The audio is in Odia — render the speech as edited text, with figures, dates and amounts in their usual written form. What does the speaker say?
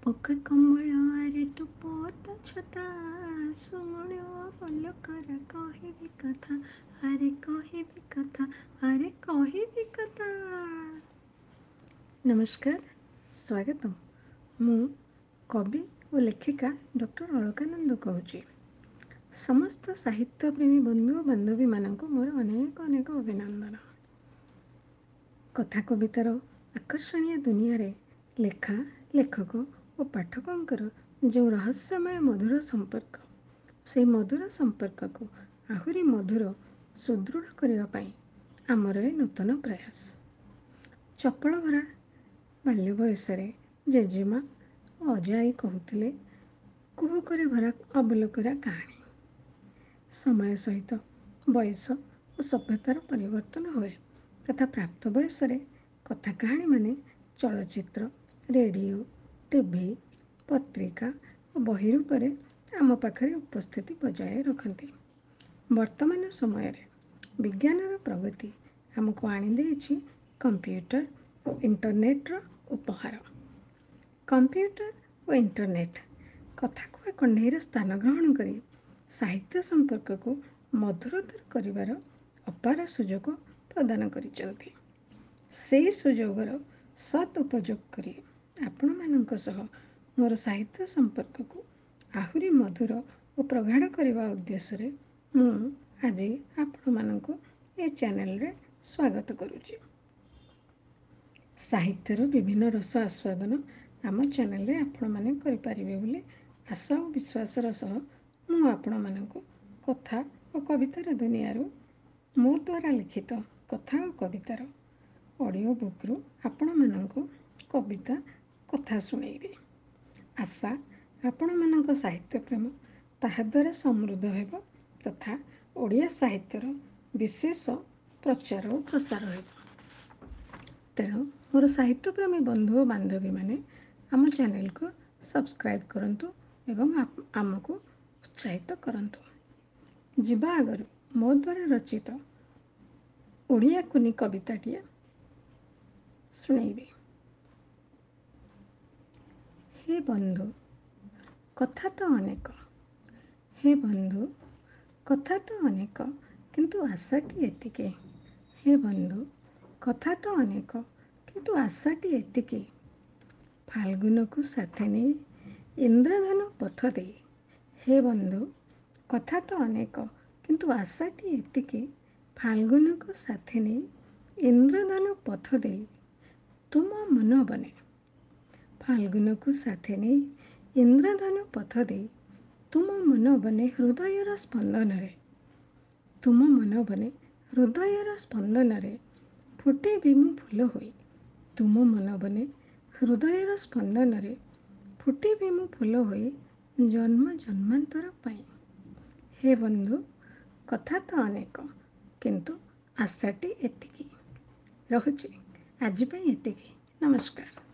ପକା କମଳରେ ତୁ ପୋତା ଛତା ଶୁଣିବ ପଲକରା କହିବି କଥା ଆରେ କହିବି କଥା ଆରେ କହିବି କଥା। ନମସ୍କାର, ସ୍ୱାଗତ। ମୁଁ କବି ଓ ଲେଖିକା ଡକ୍ଟର ଅଳକାନନ୍ଦ କହୁଛି। ସମସ୍ତ ସାହିତ୍ୟପ୍ରେମୀ ବନ୍ଧୁ ଓ ବାନ୍ଧବୀମାନଙ୍କୁ ମୋର ଅନେକ ଅନେକ ଅଭିନନ୍ଦନ। କଥା କବିତାର ଆକର୍ଷଣୀୟ ଦୁନିଆରେ ଲେଖା, ଲେଖକ ଓ ପାଠକଙ୍କର ଯେଉଁ ରହସ୍ୟମୟ ମଧୁର ସମ୍ପର୍କ, ସେହି ମଧୁର ସମ୍ପର୍କକୁ ଆହୁରି ମଧୁର ସୁଦୃଢ଼ କରିବା ପାଇଁ ଆମର ଏ ନୂତନ ପ୍ରୟାସ। ଚପଳ ଭରା ବାଲ୍ୟ ବୟସରେ ଜେଜେମା ଓ ଅଜାଆଈ କହୁଥିଲେ କୁହୁକରେ ଭରା ଅବଲୋକରା କାହାଣୀ। ସମୟ ସହିତ ବୟସ ଓ ସଭ୍ୟତାର ପରିବର୍ତ୍ତନ ହୁଏ ତଥା ପ୍ରାପ୍ତ ବୟସରେ କଥା କାହାଣୀମାନେ ଚଳଚ୍ଚିତ୍ର, ରେଡ଼ିଓ, ଟିଭି, ପତ୍ରିକା ଓ ବହି ରୂପରେ ଆମ ପାଖରେ ଉପସ୍ଥିତି ବଜାୟ ରଖନ୍ତି। ବର୍ତ୍ତମାନ ସମୟରେ ବିଜ୍ଞାନର ପ୍ରଗତି ଆମକୁ ଆଣିଦେଇଛି କମ୍ପ୍ୟୁଟର ଓ ଇଣ୍ଟରନେଟ୍ର ଉପହାର। କମ୍ପ୍ୟୁଟର ଓ ଇଣ୍ଟରନେଟ୍ କଥାକୁହା କଣ୍ଢେଇର ସ୍ଥାନ ଗ୍ରହଣ କରି ସାହିତ୍ୟ ସମ୍ପର୍କକୁ ମଧୁରତର କରିବାର ଅପାର ସୁଯୋଗ ପ୍ରଦାନ କରିଛନ୍ତି। ସେହି ସୁଯୋଗର ସଦ୍ ଉପଯୋଗ କରି ଆପଣମାନଙ୍କ ସହ ମୋର ସାହିତ୍ୟ ସମ୍ପର୍କକୁ ଆହୁରି ମଧୁର ଓ ପ୍ରଗାଢ଼ କରିବା ଉଦ୍ଦେଶ୍ୟରେ ମୁଁ ଆଜି ଆପଣମାନଙ୍କୁ ଏ ଚ୍ୟାନେଲରେ ସ୍ୱାଗତ କରୁଛି। ସାହିତ୍ୟର ବିଭିନ୍ନ ରସ ଆସ୍ୱାଦନ ଆମ ଚ୍ୟାନେଲରେ ଆପଣମାନେ କରିପାରିବେ ବୋଲି ଆଶା ଓ ବିଶ୍ୱାସର ସହ ମୁଁ ଆପଣମାନଙ୍କୁ କଥା ଓ କବିତାର ଦୁନିଆରୁ ମୋ ଦ୍ୱାରା ଲିଖିତ କଥା ଓ କବିତାର ଅଡ଼ିଓ ବୁକ୍ରୁ ଆପଣମାନଙ୍କୁ କବିତା, କଥା ଶୁଣେଇବି। ଆଶା ଆପଣମାନଙ୍କ ସାହିତ୍ୟ ପ୍ରେମ ତାହାଦ୍ୱାରା ସମୃଦ୍ଧ ହେବ ତଥା ଓଡ଼ିଆ ସାହିତ୍ୟର ବିଶେଷ ପ୍ରଚାର ଓ ପ୍ରସାର ହେବ। ତେଣୁ ମୋର ସାହିତ୍ୟପ୍ରେମୀ ବନ୍ଧୁ ଓ ବାନ୍ଧବୀମାନେ ଆମ ଚ୍ୟାନେଲକୁ ସବସ୍କ୍ରାଇବ୍ କରନ୍ତୁ ଏବଂ ଆମକୁ ଉତ୍ସାହିତ କରନ୍ତୁ। ଯିବା ଆଗରୁ ମୋ ଦ୍ୱାରା ରଚିତ ଓଡ଼ିଆ କୁନି କବିତାଟିଏ ଶୁଣେଇବି। ହେ ବନ୍ଧୁ, କଥା ତ ଅନେକ, ହେ ବନ୍ଧୁ, କଥା ତ ଅନେକ କିନ୍ତୁ ଆଶାଟି ଏତିକି। ହେ ବନ୍ଧୁ, କଥା ତ ଅନେକ କିନ୍ତୁ ଆଶାଟି ଏତିକି। ଫାଲ୍ଗୁନକୁ ସାଥେ ନେଇ ଇନ୍ଦ୍ରଧନୁ ପଥ ଦେଇ। ହେ ବନ୍ଧୁ, କଥା ତ ଅନେକ କିନ୍ତୁ ଆଶାଟି ଏତିକି। ଫାଲ୍ଗୁନକୁ ସାଥେ ନେଇ ଇନ୍ଦ୍ରଧନୁ ପଥ ଦେଇ ତୁମ ମନ ବନେ। ଫାଲ୍ଗୁନକୁ ସାଥେ ନେଇ ଇନ୍ଦ୍ରଧନୁ ପଥ ଦେଇ ତୁମ ମନ ବନେ ହୃଦୟର ସ୍ପନ୍ଦନରେ। ତୁମ ମନ ବନେ ହୃଦୟର ସ୍ପନ୍ଦନରେ ଫୁଟିବି ମୁଁ ଫୁଲ ହୋଇ। ତୁମ ମନ ବନେ ହୃଦୟର ସ୍ପନ୍ଦନରେ ଫୁଟିବି ମୁଁ ଫୁଲ ହୋଇ ଜନ୍ମ ଜନ୍ମାନ୍ତର ପାଇଁ। ହେ ବନ୍ଧୁ, କଥା ତ ଅନେକ କିନ୍ତୁ ଆଶାଟି ଏତିକି। ରହୁଛି, ଆଜି ପାଇଁ ଏତିକି। ନମସ୍କାର।